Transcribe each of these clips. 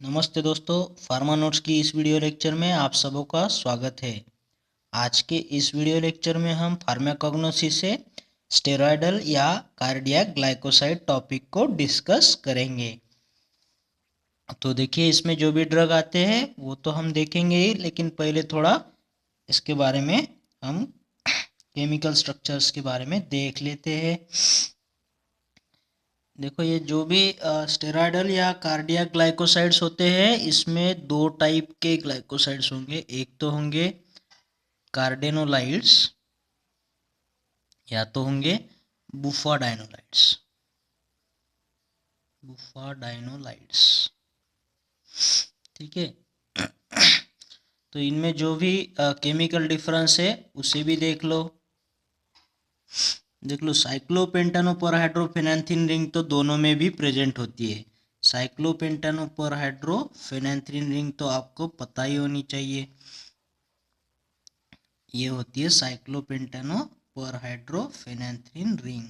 नमस्ते दोस्तों, pharma notes की इस वीडियो लेक्चर में आप सबों का स्वागत है। आज के इस वीडियो लेक्चर में हम फार्माकोग्नोसिस से स्टेरॉयडल या कार्डियक ग्लाइकोसाइड टॉपिक को डिस्कस करेंगे। तो देखिए, इसमें जो भी ड्रग आते हैं वो तो हम देखेंगे ही, लेकिन पहले थोड़ा इसके बारे में हम केमिकल स्ट्रक्चर्स के बारे में देख लेते हैं। देखो, ये जो भी स्टेरॉयडल या कार्डियक ग्लाइकोसाइड्स होते हैं, इसमें दो टाइप के ग्लाइकोसाइड्स होंगे। एक तो होंगे कार्डेनोलाइड्स या तो होंगे बुफाडाइनोलाइड्स। बुफाडाइनोलाइड्स, ठीक है। तो इनमें जो भी केमिकल डिफरेंस है उसे भी देख लो। साइक्लोपेंटानोपरहाइड्रोफेनेंथीन रिंग तो दोनों में भी प्रेजेंट होती है। साइक्लोपेंटानोपरहाइड्रोफेनेंथीन रिंग तो आपको पता ही होनी चाहिए। ये होती है साइक्लोपेंटानोपरहाइड्रोफेनेंथीन रिंग।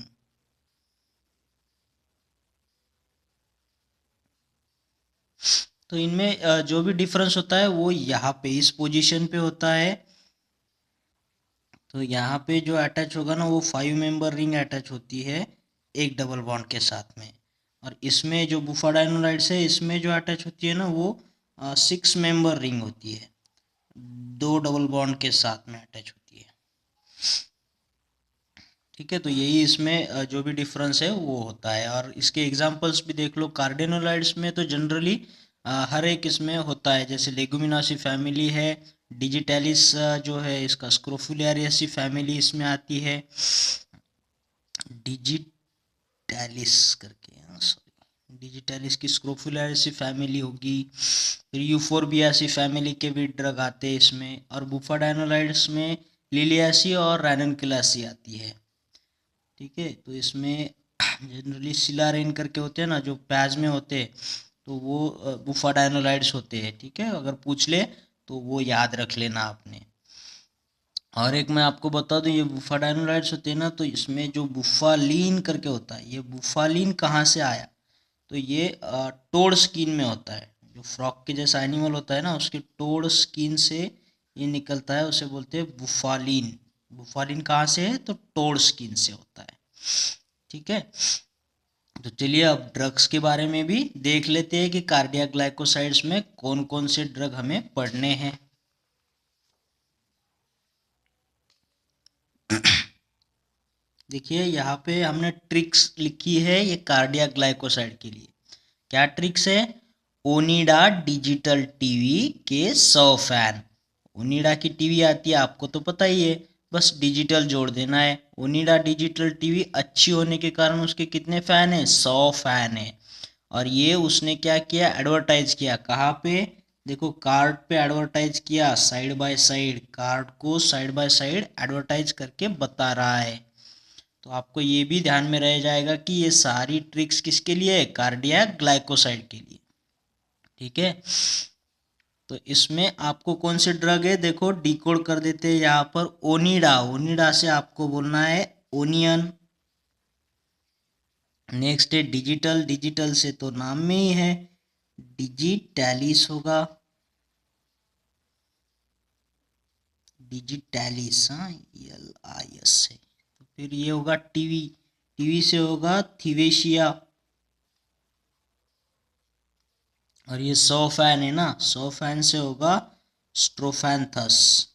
तो इनमें जो भी डिफरेंस होता है वो यहाँ पे इस पोजीशन पे होता है। तो यहाँ पे जो अटैच होगा ना, वो 5 मेंबर रिंग अटैच होती है एक डबल बॉन्ड के साथ में। और इसमें जो बुफाडाइनोलाइड्स है, इसमें जो अटैच होती है ना, वो 6 मेंबर रिंग होती है, 2 डबल बॉन्ड के साथ में अटैच होती है। ठीक है, तो यही इसमें जो भी डिफरेंस है वो होता है। और इसके एग्जांपल्स भी देख लो। कार्डिनोलाइड्स में तो जनरली हर एक इसमें होता है, जैसे लेगुमिनासी फैमिली है, डिजिटैलिस जो है इसका स्क्रोफुलियारियसी फैमिली इसमें आती है, डिजिटैलिस करके, सॉरी, डिजिटैलिस की स्क्रोफुलियारियसी फैमिली होगी। फिर यूफोरबियासी फैमिली के भी ड्रग आते हैं इसमें। और बुफाडाइनोलाइड्स में लिलियासी और रैननकुलासी आती है। ठीक है, तो इसमें जनरली सिलारेन करके होते हैं ना, जो प्याज में होते हैं, तो वो बुफाडाइनोलाइड्स होते हैं। ठीक है, अगर पूछ ले तो वो याद रख लेना आपने। और एक मैं आपको बता दूं, ये बुफाडाइनोलाइड्स होते हैं ना, तो इसमें जो बुफालीन करके होता है, ये बुफालीन कहाँ से आया? तो ये टोड स्किन में होता है। जो फ्रॉग के जैसा एनिमल होता है ना, उसके टोड स्किन से ये निकलता है, उसे बोलते हैं बुफालीन। बुफालीन कहाँ से है? तो टोड स्किन से होता है। ठीक है, तो चलिए अब ड्रग्स के बारे में भी देख लेते हैं कि कार्डियक ग्लाइकोसाइड्स में कौन कौन से ड्रग हमें पढ़ने हैं। देखिए, यहाँ पे हमने ट्रिक्स लिखी है ये कार्डियक ग्लाइकोसाइड के लिए। क्या ट्रिक्स है? ओनिडा डिजिटल टीवी के 100 फैन। ओनिडा की टीवी आती है, आपको तो पता ही है, बस डिजिटल जोड़ देना है। ओनिडा डिजिटल टीवी अच्छी होने के कारण उसके कितने फैन हैं? 100 फैन है। और ये उसने क्या किया? एडवर्टाइज किया। कहाँ पे? देखो, कार्ड पे एडवर्टाइज किया, साइड बाय साइड कार्ड को साइड बाय साइड एडवर्टाइज करके बता रहा है। तो आपको ये भी ध्यान में रह जाएगा कि ये सारी ट्रिक्स किसके लिए है? कार्डियक ग्लाइकोसाइड के लिए। ठीक है, तो इसमें आपको कौन से ड्रग है, देखो डिकोड कर देते हैं यहाँ पर। ओनिडा, ओनिडा से आपको बोलना है ओनियन। नेक्स्ट है डिजिटल, डिजिटल से तो नाम में ही है, डिजिटैलिस होगा, डिजिटैलिस, हाँ, LIS से। तो फिर ये होगा टीवी, टीवी से होगा थिवेशिया। और ये 100 फैन है ना, 100 फैन से होगा स्ट्रोफैंथस।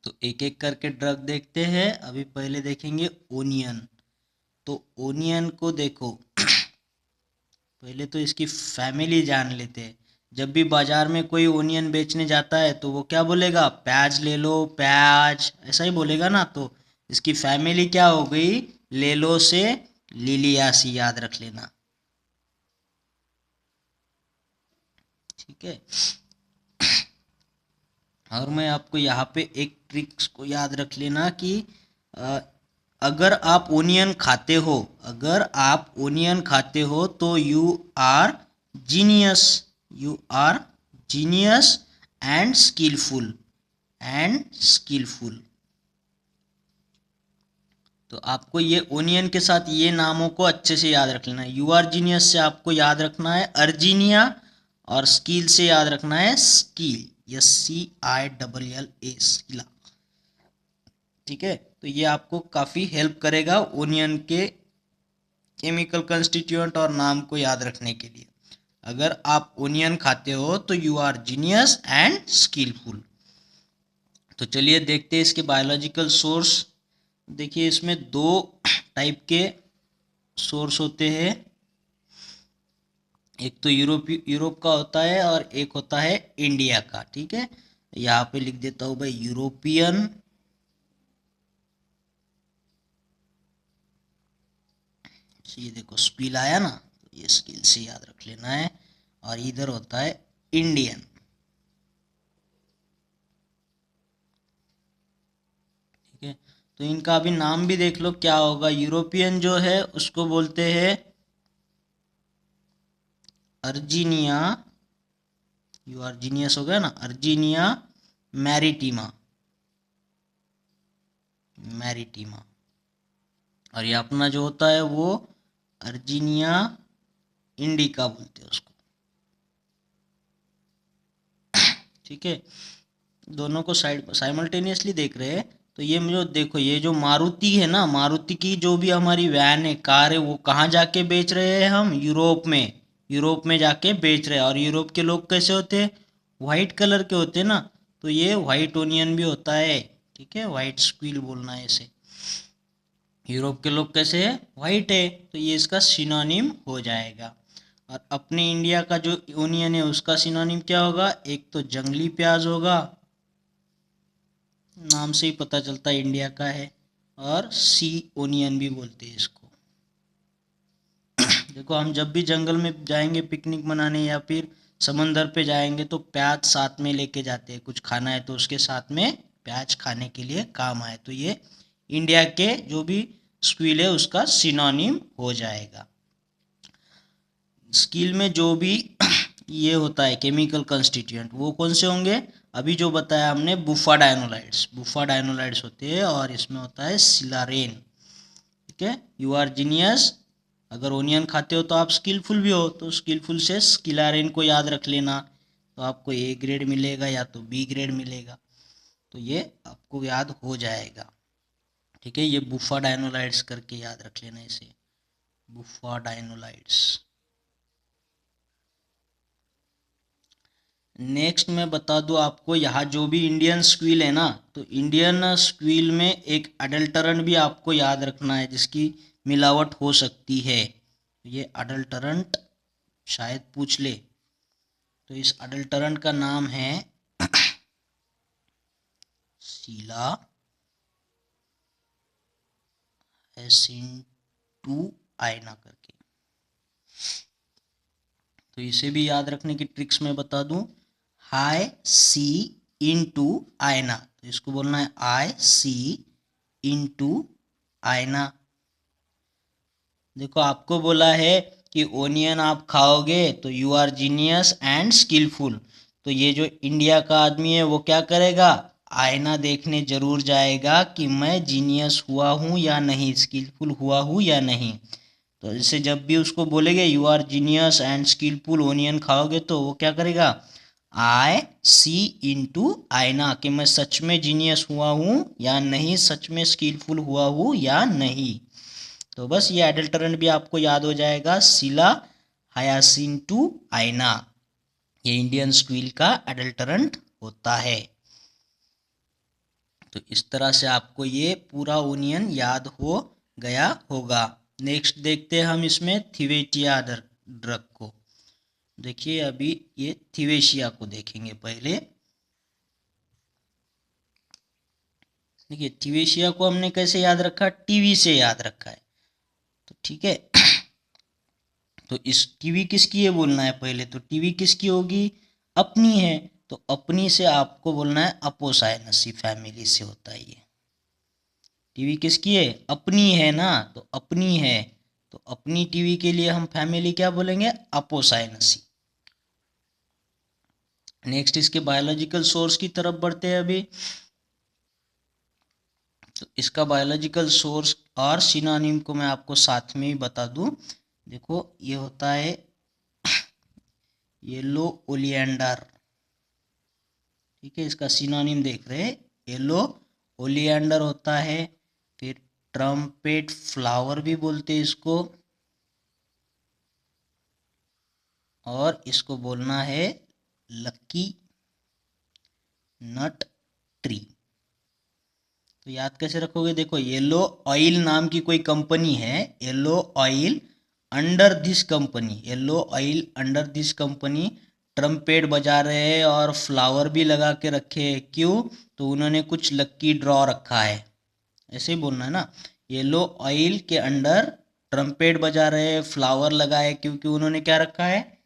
तो एक एक करके ड्रग देखते हैं। अभी पहले देखेंगे ओनियन। तो ओनियन को देखो, पहले तो इसकी फैमिली जान लेते हैं। जब भी बाजार में कोई ओनियन बेचने जाता है तो वो क्या बोलेगा? प्याज ले लो, प्याज, ऐसा ही बोलेगा ना। तो इसकी फैमिली क्या हो गई? ले लो से लिलियासी, याद रख लेना। ठीक है, और मैं आपको यहाँ पे एक ट्रिक्स को याद रख लेना कि अ, अगर आप ओनियन खाते हो, अगर आप ओनियन खाते हो तो you are genius, you are genius and skillful, and skillful. तो आपको ये ओनियन के साथ ये नामों को अच्छे से याद रख लेना है। यूआरजीनियस से आपको याद रखना है अर्जीनिया, और स्कील से याद रखना है स्कील, SCILL, स्कीला। ठीक है, तो ये आपको काफ़ी हेल्प करेगा ओनियन के केमिकल कंस्टिट्यूएंट और नाम को याद रखने के लिए। अगर आप ओनियन खाते हो तो you are genius and skillful. तो चलिए देखते हैं इसके बायोलॉजिकल सोर्स। देखिए इसमें दो टाइप के सोर्स होते हैं, एक तो यूरोप का होता है और एक होता है इंडिया का। ठीक है, यहाँ पे लिख देता हूँ भाई यूरोपियन, ये देखो स्पील आया ना, तो ये स्किल से याद रख लेना है। और इधर होता है इंडियन। ठीक है, तो इनका अभी नाम भी देख लो क्या होगा। यूरोपियन जो है उसको बोलते हैं अर्जीनिया, यू अर्जीनियस हो गया ना, अर्जीनिया मैरिटीमा, मैरिटीमा। और ये अपना जो होता है वो अर्जीनिया इंडिका बोलते हैं उसको। ठीक है, दोनों को साइमल्टेनियसली देख रहे हैं। तो ये मुझे देखो, ये जो मारुति है ना, मारुति की जो भी हमारी वैन है, कार है, वो कहाँ जाके बेच रहे हैं हम? यूरोप में, यूरोप में जाके बेच रहे हैं। और यूरोप के लोग कैसे होते हैं? वाइट कलर के होते हैं ना, तो ये वाइट ओनियन भी होता है। ठीक है, वाइट स्क्विल बोलना है इसे। यूरोप के लोग कैसे है? वाइट है, तो ये इसका सिनोनिम हो जाएगा। और अपने इंडिया का जो ओनियन है उसका सिनोनिम क्या होगा? एक तो जंगली प्याज होगा, नाम से ही पता चलता है इंडिया का है, और सी ओनियन भी बोलते हैं इसको। देखो हम जब भी जंगल में जाएंगे पिकनिक मनाने या फिर समंदर पे जाएंगे तो प्याज साथ में लेके जाते हैं, कुछ खाना है तो उसके साथ में प्याज खाने के लिए काम आए। तो ये इंडिया के जो भी स्क्विल है उसका सिनोनिम हो जाएगा। स्किल में जो भी ये होता है केमिकल कंस्टिट्यूएंट, वो कौन से होंगे? अभी जो बताया हमने बुफाडाइनोलाइड्स, बुफाडाइनोलाइड्स होते हैं, और इसमें होता है सिलारेन। ठीक है, यू आर जीनियस, अगर ओनियन खाते हो तो आप स्किलफुल भी हो, तो स्किलफुल से स्किलारेन को याद रख लेना, तो आपको ए ग्रेड मिलेगा या तो बी ग्रेड मिलेगा, तो ये आपको याद हो जाएगा। ठीक है, ये बुफाडाइनोलाइड्स करके याद रख लेना इसे, बुफाडाइनोलाइड्स। नेक्स्ट मैं बता दूं आपको, यहाँ जो भी इंडियन स्क्विल है ना, तो इंडियन स्क्विल में एक अडल्टरेंट भी आपको याद रखना है जिसकी मिलावट हो सकती है। ये अडल्टरेंट शायद पूछ ले, तो इस अडल्टरेंट का नाम है सीला एसिन टू आयना करके। तो इसे भी याद रखने की ट्रिक्स मैं बता दूं, हाई सी इनटू आयना, तो इसको बोलना है आई सी इनटू आयना। देखो आपको बोला है कि ओनियन आप खाओगे तो you are genius and skillful, तो ये जो इंडिया का आदमी है वो क्या करेगा? आईना देखने जरूर जाएगा कि मैं जीनियस हुआ हूँ या नहीं, स्किलफुल हुआ हूँ या नहीं। तो जैसे जब भी उसको बोलेंगे you are genius and skillful onion खाओगे, तो वो क्या करेगा? आई सी इनटू आईना, कि मैं सच में जीनियस हुआ हूँ या नहीं, सच में स्किलफुल हुआ हूँ या नहीं। तो बस ये एडल्टरेंट भी आपको याद हो जाएगा, सिला हायासिन टू आयना, ये इंडियन स्क्विल का एडल्टरेंट होता है। तो इस तरह से आपको ये पूरा ओनियन याद हो गया होगा। नेक्स्ट देखते हैं हम इसमें थिवेटिया ड्रग को। देखिए अभी ये थिवेशिया को देखेंगे पहले। देखिए थिवेशिया को हमने कैसे याद रखा? टीवी से याद रखा है। तो ठीक है, तो इस टीवी किसकी है बोलना है पहले। तो टीवी किसकी होगी? अपनी है, तो अपनी से आपको बोलना है अपोसाइनसी फैमिली से होता है ये। टीवी किसकी है? अपनी है ना, तो अपनी है, तो अपनी टीवी के लिए हम फैमिली क्या बोलेंगे? अपोसाइनसी। नेक्स्ट इसके बायोलॉजिकल सोर्स की तरफ बढ़ते हैं अभी। तो इसका बायोलॉजिकल सोर्स और सिनोनिम को मैं आपको साथ में ही बता दूं। देखो ये होता है येलो ओलियंडर, ठीक है, इसका सिनोनिम देख रहे हैं, येलो ओलियंडर होता है। फिर ट्रम्पेट फ्लावर भी बोलते हैं इसको, और इसको बोलना है लकी नट ट्री। तो याद कैसे रखोगे, देखो येलो ऑयल नाम की कोई कंपनी है, yellow oil under this company, yellow oil under this company trumpet बजा रहे हैं और फ्लावर भी लगा के रखे हैं, क्यों, तो उन्होंने कुछ लक्की ड्रॉ रखा है, ऐसे ही बोलना है ना। येलो ऑयल के अंडर ट्रम्पेट बजा रहे हैं, फ्लावर लगा है, क्योंकि उन्होंने क्या रखा है,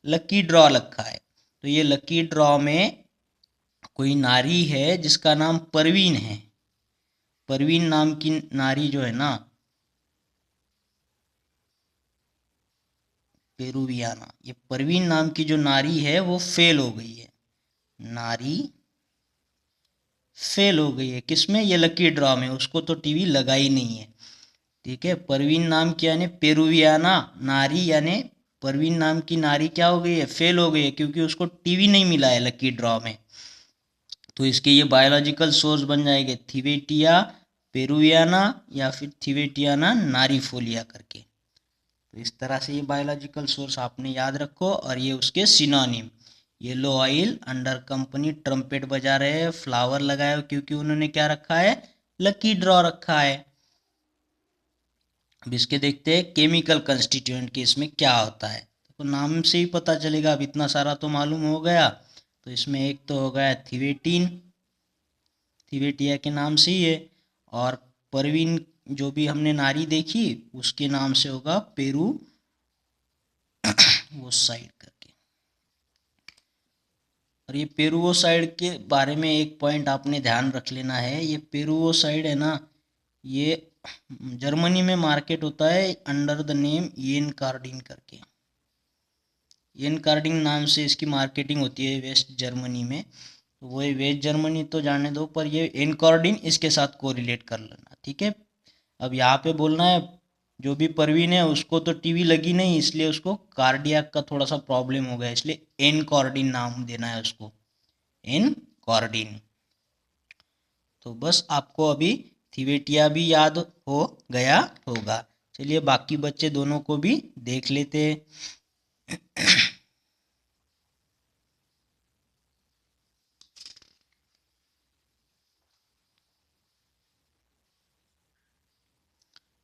लकी ड्रॉ रखा है। तो ये लकी ड्रॉ में कोई नारी है जिसका नाम परवीन है, परवीन नाम की नारी जो है ना, पेरुवियाना, ये परवीन नाम की जो नारी है वो फेल हो गई है, नारी फेल हो गई है किसमें, ये लकी ड्रॉ में, उसको तो टीवी लगा ही नहीं है, ठीक है। परवीन नाम की यानी पेरुवियाना नारी, यानी परवीन नाम की नारी क्या हो गई है, फेल हो गई है, क्योंकि उसको टीवी नहीं मिला है लकी ड्रॉ में। तो इसके ये बायोलॉजिकल सोर्स बन जाएंगे थिवेटिया पेरुवियाना या फिर थिवेटियाना नारीफोलिया करके। तो इस तरह से ये बायोलॉजिकल सोर्स आपने याद रखो, और ये उसके synonym, yellow oil under company trumpet बजा रहे हैं, फ्लावर लगाए क्योंकि उन्होंने क्या रखा है, लकी ड्रॉ रखा है। अब इसके देखते हैं केमिकल कंस्टिट्यूएंट के इसमें क्या होता है, तो नाम से ही पता चलेगा, अब इतना सारा तो मालूम हो गया। तो इसमें एक तो हो गया थिवेटीन, थिवेटिया के नाम से ही है, और परवीन जो भी हमने नारी देखी उसके नाम से होगा पेरू वो साइड करके। और ये पेरुवोसाइड के बारे में एक पॉइंट आपने ध्यान रख लेना है, ये पेरुवोसाइड है ना, ये जर्मनी में मार्केट होता है अंडर द नेम येन कार्डिन करके, येन कार्डिन नाम से इसकी मार्केटिंग होती है वेस्ट जर्मनी में। तो वो वेस्ट जर्मनी तो जाने दो, पर ये एनकॉर्डिन इसके साथ कोरिलेट कर लेना, ठीक है। अब यहाँ पे बोलना है जो भी परवीन है उसको तो टीवी लगी नहीं, इसलिए उसको कार्डियक का थोड़ा सा प्रॉब्लम हो गया, इसलिए एनकॉर्डिन नाम देना है उसको, एनकॉर्डिन। तो बस आपको अभी थिवेटिया भी याद हो गया होगा। चलिए बाकी बच्चे दोनों को भी देख लेते हैं।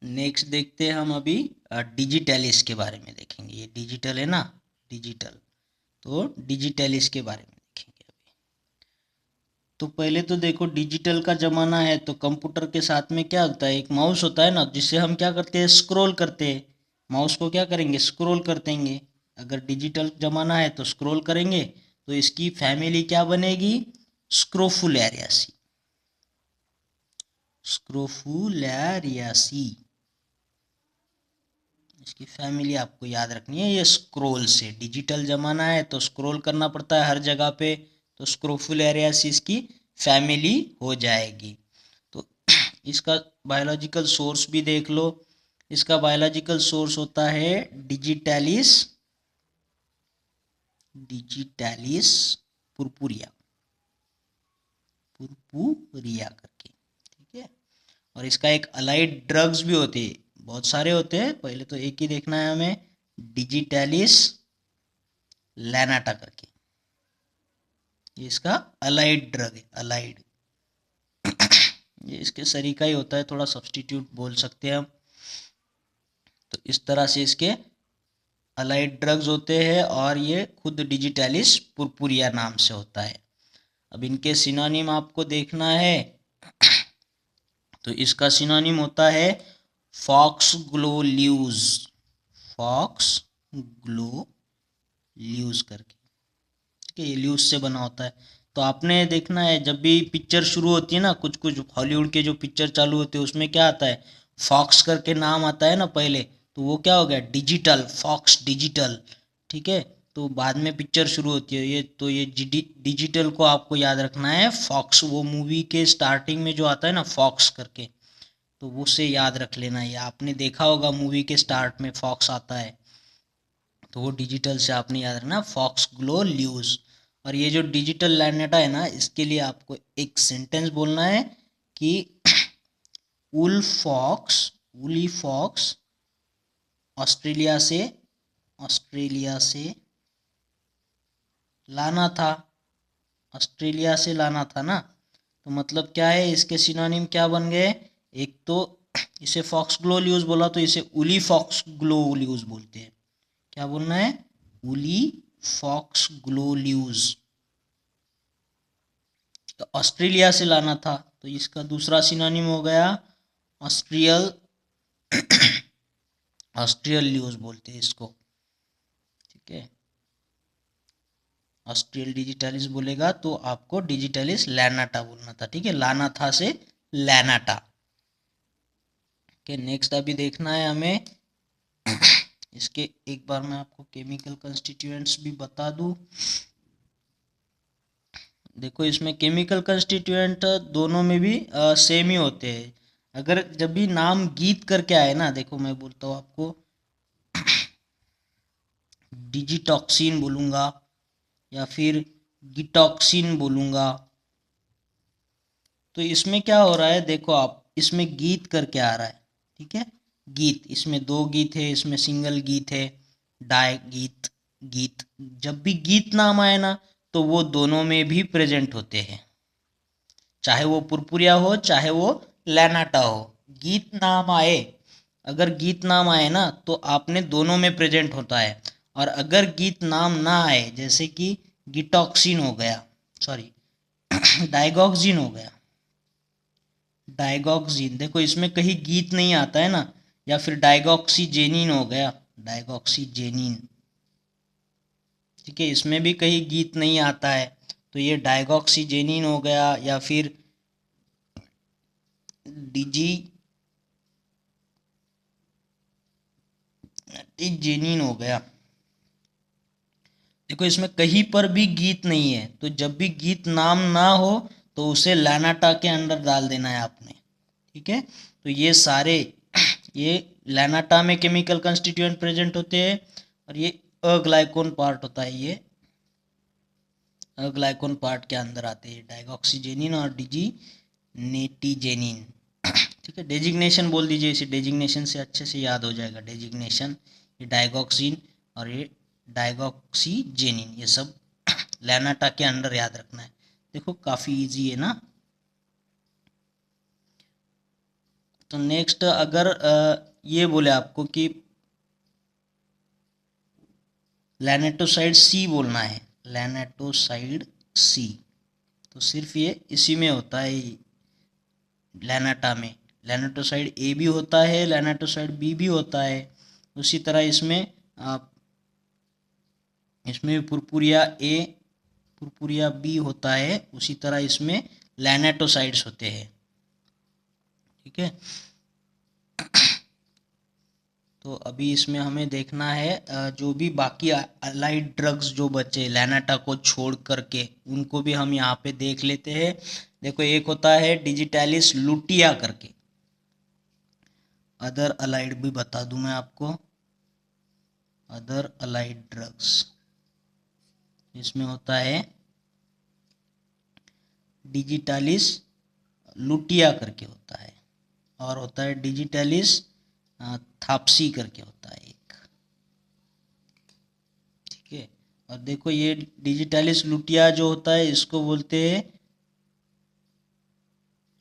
नेक्स्ट देखते हैं हम अभी डिजिटलिस के बारे में देखेंगे, ये डिजिटल है ना, डिजिटल, तो डिजिटलिस के बारे में देखेंगे अभी। तो पहले तो देखो डिजिटल का ज़माना है, तो कंप्यूटर के साथ में क्या होता है, एक माउस होता है ना, जिससे हम क्या करते हैं, स्क्रॉल करते हैं, माउस को क्या करेंगे, स्क्रॉल कर देंगे। अगर डिजिटल ज़माना है तो स्क्रॉल करेंगे, तो इसकी फैमिली क्या बनेगी, स्क्रोफुलैरियासी, स्क्रोफुलैरियासी, इसकी फैमिली आपको याद रखनी है। ये स्क्रोल से, डिजिटल ज़माना है तो स्क्रॉल करना पड़ता है हर जगह पे, तो स्क्रोफुलैरियासिस की फैमिली हो जाएगी। तो इसका बायोलॉजिकल सोर्स भी देख लो, इसका बायोलॉजिकल सोर्स होता है डिजिटैलिस, डिजिटैलिस पुरपुरिया, पुरपुरिया करके, ठीक है। और इसका एक अलाइड ड्रग्स भी होते हैं, बहुत सारे होते हैं, पहले तो एक ही देखना है हमें, डिजिटैलिस लैनाटा करके, ये इसका अलाइड ड्रग है, अलाइड। ये इसके सरीका ही होता है, थोड़ा सब्स्टिट्यूट बोल सकते हैं हम। तो इस तरह से इसके अलाइड ड्रग्स होते हैं, और ये खुद डिजिटैलिस पुरपुरिया नाम से होता है। अब इनके सिनोनिम आपको देखना है, तो इसका सिनोनिम होता है फॉक्स ग्लोल्यूज, फॉक्स ग्लोल्यूज करके, ठीक है, ये ल्यूज से बना होता है। तो आपने देखना है जब भी पिक्चर शुरू होती है ना, कुछ कुछ हॉलीवुड के जो पिक्चर चालू होते हैं उसमें क्या आता है, फॉक्स करके नाम आता है ना पहले, तो वो क्या हो गया, डिजिटल, फॉक्स डिजिटल, ठीक है। तो बाद में पिक्चर शुरू होती है ये, तो ये डिजिटल को आपको याद रखना है, फॉक्स, वो मूवी के स्टार्टिंग में जो आता है ना फॉक्स करके, तो वो से याद रख लेना। ये आपने देखा होगा मूवी के स्टार्ट में फॉक्स आता है, तो वो डिजिटल से आपने याद रखना, फॉक्स ग्लो ल्यूज। और ये जो डिजिटल लैनेटा है ना, इसके लिए आपको एक सेंटेंस बोलना है कि वुली फॉक्स ऑस्ट्रेलिया से ऑस्ट्रेलिया से लाना था। ऑस्ट्रेलिया से लाना था ना, तो मतलब क्या है, इसके सिनोनिम क्या बन गए। एक तो इसे फॉक्स ग्लो ल्यूज बोला, तो इसे उली फॉक्स ग्लो ल्यूज बोलते हैं। क्या बोलना है, उली फॉक्स ग्लो ल्यूज। तो ऑस्ट्रेलिया से लाना था, तो इसका दूसरा सिनोनिम हो गया ऑस्ट्रियल ऑस्ट्रियल ल्यूज बोलते हैं इसको। ठीक है, ऑस्ट्रियल डिजिटालिस बोलेगा तो आपको डिजिटालिस लैनाटा बोलना था। ठीक है, लाना था से लैनाटा। के नेक्स्ट अभी देखना है हमें इसके, एक बार मैं आपको केमिकल कंस्टिट्यूएंट्स भी बता दूं। देखो इसमें केमिकल कंस्टिट्यूएंट दोनों में भी सेम ही होते हैं। अगर जब भी नाम गीत करके आए ना, देखो मैं बोलता हूँ आपको डिजिटॉक्सिन बोलूँगा या फिर गिटॉक्सिन बोलूँगा, तो इसमें क्या हो रहा है, देखो आप इसमें गीत करके आ रहा है। ठीक है, गीत, इसमें दो गीत है, इसमें सिंगल गीत है, डाय गीत, गीत। जब भी गीत नाम आए ना, तो वो दोनों में भी प्रेजेंट होते हैं, चाहे वो पुरपुरिया हो चाहे वो लैनाटा हो। गीत नाम आए, अगर गीत नाम आए ना, तो आपने दोनों में प्रेजेंट होता है। और अगर गीत नाम ना आए, जैसे कि गिटॉक्सिन हो गया, सॉरी डाइगॉक्सिन हो गया, डाइगॉक्सिन, देखो इसमें कहीं गीत नहीं आता है ना, या फिर डाइगॉक्सीजेनिन हो गया, डाइगॉक्सीजेनिन। ठीक है, इसमें भी कहीं गीत नहीं आता है, तो ये डाइगॉक्सीजेनिन हो गया, या फिर डिजी जेनिन हो गया। देखो इसमें कहीं पर भी गीत नहीं है, तो जब भी गीत नाम ना हो, तो उसे लैनाटा के अंदर डाल देना है आपने। ठीक है, तो ये सारे ये लैनाटा में केमिकल कंस्टिट्यूएंट प्रेजेंट होते हैं, और ये अग्लाइकोन पार्ट होता है, ये अग्लाइकोन पार्ट के अंदर आते हैं डाइगॉक्सीजेनिन और डिजीनेटिजेनिन। ठीक है, डेजिग्नेशन बोल दीजिए, इसे डेजिग्नेशन से अच्छे से याद हो जाएगा। डेजिग्नेशन, ये डाइगॉक्सिन और ये डाइगॉक्सीजेनिन, ये सब लैनाटा के अंडर याद रखना है। देखो काफ़ी इजी है ना। तो नेक्स्ट अगर ये बोले आपको कि लैनेटोसाइड सी बोलना है, लैनेटोसाइड सी, तो सिर्फ ये इसी में होता है, लैनाटा में। लैनेटोसाइड ए भी होता है, लैनेटोसाइड बी भी होता है। उसी तरह इसमें आप, इसमें पुरपुरिया ए, पुरपुरिया बी होता है, उसी तरह इसमें लैनेटोसाइड्स होते हैं। ठीक है, तो अभी इसमें हमें देखना है जो भी बाकी अलाइड ड्रग्स जो बचे लैनाटा को छोड़ करके, उनको भी हम यहाँ पे देख लेते हैं। देखो एक होता है डिजिटैलिस लुटिया करके, अदर अलाइड भी बता दूं मैं आपको, अदर अलाइड ड्रग्स, इसमें होता है डिजिटैलिस लुटिया करके होता है, और होता है डिजिटैलिस थाप्सी करके होता है एक। ठीक है, और देखो ये डिजिटैलिस लुटिया जो होता है, इसको बोलते हैं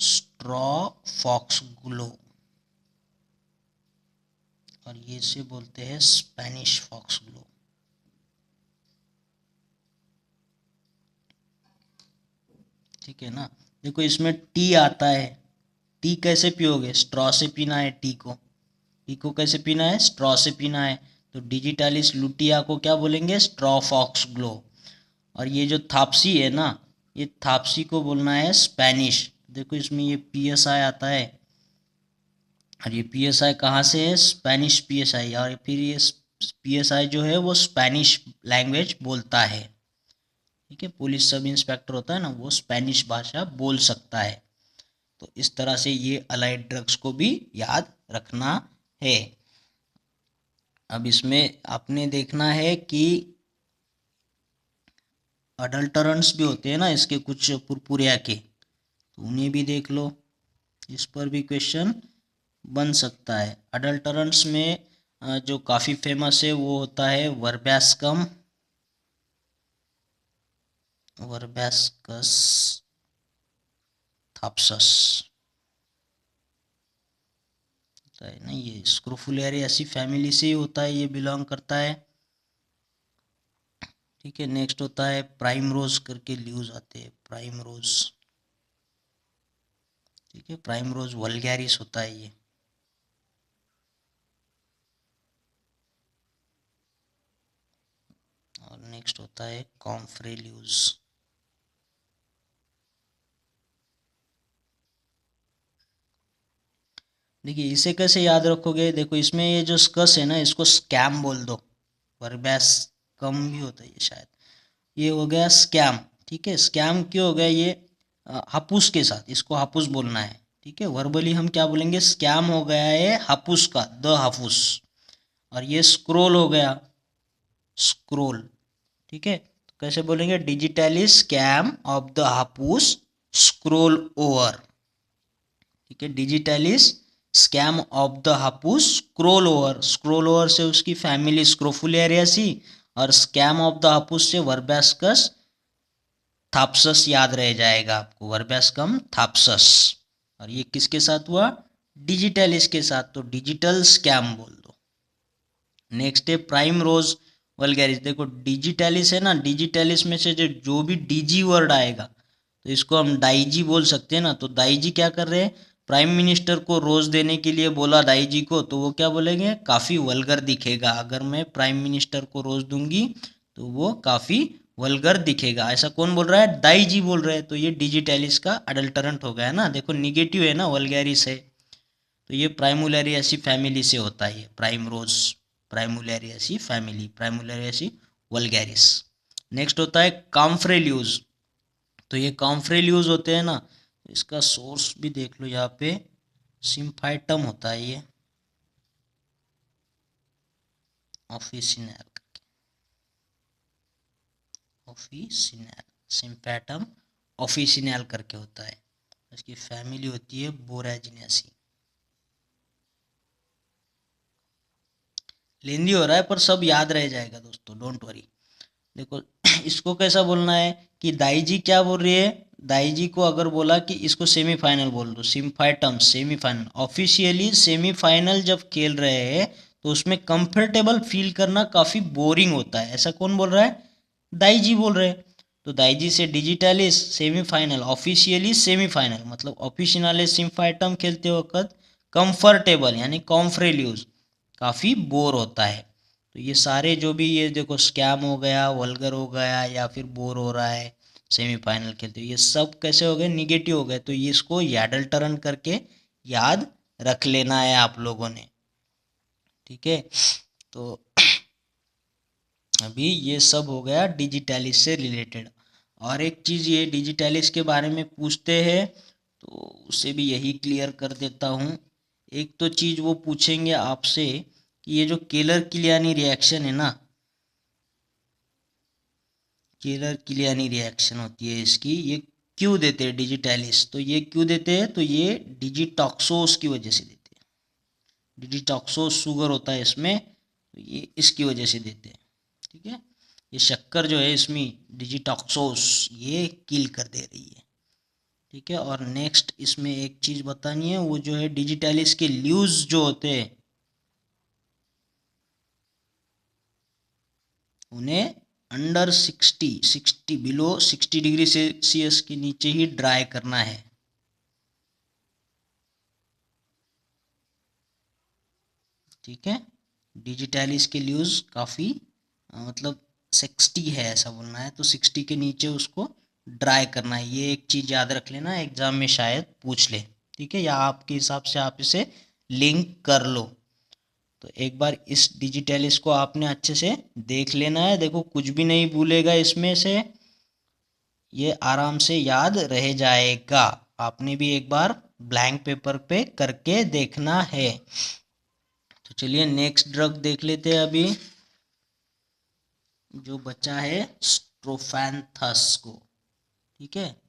स्ट्रॉ फॉक्स ग्लो, और ये से बोलते हैं स्पेनिश फॉक्स ग्लो। ठीक है ना, देखो इसमें टी आता है, टी कैसे पियोगे, स्ट्रॉ से पीना है टी को, टी को कैसे पीना है, स्ट्रॉ से पीना है। तो डिजिटलिस लुटिया को क्या बोलेंगे, स्ट्रॉ फॉक्स ग्लो। और ये जो थापसी है ना, ये थापसी को बोलना है स्पेनिश। देखो इसमें ये पीएसआई आता है, और ये पीएसआई कहाँ से है, स्पेनिश पीएसआई, और फिर ये पीएसआई जो है वो स्पेनिश लैंग्वेज बोलता है। ठीक है, पुलिस सब इंस्पेक्टर होता है ना, वो स्पेनिश भाषा बोल सकता है। तो इस तरह से ये अलाइड ड्रग्स को भी याद रखना है। अब इसमें आपने देखना है कि अडल्टरेंट्स भी होते हैं ना इसके कुछ पुरपुरिया के, तो उन्हें भी देख लो, इस पर भी क्वेश्चन बन सकता है। अडल्टरेंट्स में जो काफ़ी फेमस है वो होता है वर्बैस्कम, वर्बैस्कस थाप्सस होता है ना, ये स्क्रोफुलेरियासी फैमिली से ही होता है, ये बिलोंग करता है। ठीक है, नेक्स्ट होता है प्राइम रोज करके ल्यूज आते हैं, प्राइम रोज। ठीक है, प्राइम रोज वल्गैरिस होता है ये। और नेक्स्ट होता है कॉम्फ्रेल्यूज। देखिए इसे कैसे याद रखोगे, देखो इसमें ये जो स्कस है ना इसको स्कैम बोल दो, वर्बैस कम भी होता है ये शायद, ये हो गया स्कैम। ठीक है, स्कैम क्यों हो गया, ये हापुस के साथ, इसको हापुस बोलना है। ठीक है, वर्बली हम क्या बोलेंगे, स्कैम हो गया है हापुस का, द हापुस। और ये स्क्रोल हो गया, स्क्रोल। ठीक है, तो कैसे बोलेंगे, digitally scam of the Hapus scroll over. ठीक है, digitally scam of the Hapus scroll over, scroll over से उसकी फैमिली स्क्रोफुलेरियासी, और स्कैम ऑफ द हापुस से वर्बैस्कस थाप्सस याद रह जाएगा आपको, वर्बैस्कम थाप्सस। और ये किसके साथ हुआ, डिजिटलिस के साथ, तो डिजिटल स्कैम बोल दो। नेक्स्ट है प्राइम रोज वल्गैरिस। देखो डिजिटलिस है ना, डिजिटलिस में से जो भी डीजी वर्ड आएगा तो इसको हम डाईजी बोल सकते हैं ना। तो दाईजी क्या कर रहे हैं, प्राइम मिनिस्टर को रोज देने के लिए बोला दाईजी को, तो वो क्या बोलेंगे, काफ़ी वल्गर दिखेगा, अगर मैं प्राइम मिनिस्टर को रोज दूंगी तो वो काफ़ी वल्गर दिखेगा। ऐसा कौन बोल रहा है, दाईजी बोल रहे हैं, तो ये डिजिटलिस का अडल्टरेंट हो गया ना। देखो निगेटिव है ना, वल्गैरिस है, तो ये प्राइमुलेरियासी फैमिली से होता है, प्राइम रोज प्राइमुलेरियासी फैमिली, प्राइमुलेरियासी वल्गैरिस। नेक्स्ट होता है कॉम्फ्रेल्यूज। तो ये कॉम्फ्रेल्यूज होते हैं ना, इसका सोर्स भी देख लो यहाँ पे, सिम्फाइटम होता है ये, ऑफिसिनल, ऑफिसिनल, सिम्फैटम ऑफिसिनल करके होता है। इसकी फैमिली होती है बोराजिनेसी। लेंदी हो रहा है पर सब याद रह जाएगा दोस्तों, डोंट वरी। देखो इसको कैसा बोलना है कि दाईजी क्या बोल रही है, दाईजी को अगर बोला कि इसको सेमीफाइनल बोल दो, सिम्फाइटम सेमीफाइनल, ऑफिशियली सेमीफाइनल जब खेल रहे हैं तो उसमें कंफर्टेबल फील करना काफ़ी बोरिंग होता है, ऐसा कौन बोल रहा है, दाईजी बोल रहे हैं। तो दाईजी से डिजिटलिस सेमीफाइनल, ऑफिशियली सेमीफाइनल, मतलब ऑफिशियली सिम्फाइटम खेलते वक्त कंफर्टेबल यानी कॉम्फ्रेल्यूज काफ़ी बोर होता है। तो ये सारे जो भी ये देखो स्कैम हो गया, वल्गर हो गया, या फिर बोर हो रहा है सेमीफाइनल खेलते, ये सब कैसे हो गए, निगेटिव हो गए। तो ये इसको याडल टर्न करके याद रख लेना है आप लोगों ने। ठीक है, तो अभी ये सब हो गया डिजिटलिस से रिलेटेड। और एक चीज़ ये डिजिटलिस के बारे में पूछते हैं तो उसे भी यही क्लियर कर देता हूँ। एक तो चीज़ वो पूछेंगे आपसे कि ये जो केलर किलियानी रिएक्शन है ना, केलर किलियानी रिएक्शन होती है इसकी, ये क्यों देते हैं डिजिटलिस, तो ये क्यों देते हैं, तो ये डिजिटॉक्सोस की वजह से देते हैं। डिजिटॉक्सोस शुगर होता है इसमें, तो ये इसकी वजह से देते हैं। ठीक है, ये शक्कर जो है इसमें डिजिटॉक्सोस ये किल कर दे रही है। ठीक है, और नेक्स्ट इसमें एक चीज़ बतानी है, वो जो है डिजिटलिस के ल्यूज जो होते हैं उन्हें अंडर 60 बिलो 60 डिग्री सेल्सियस के नीचे ही ड्राई करना है। ठीक है, डिजिटलिस के ल्यूज काफ़ी मतलब 60 है ऐसा बोलना है, तो 60 के नीचे उसको ड्राई करना है। ये एक चीज़ याद रख लेना, एग्जाम में शायद पूछ ले। ठीक है, या आपके हिसाब से आप इसे लिंक कर लो। तो एक बार इस डिजिटलिस को आपने अच्छे से देख लेना है, देखो कुछ भी नहीं भूलेगा इसमें से, ये आराम से याद रह जाएगा। आपने भी एक बार ब्लैंक पेपर पे करके देखना है। तो चलिए नेक्स्ट ड्रग देख लेते हैं अभी जो बचा है स्ट्रोफैंथस को। ठीक है,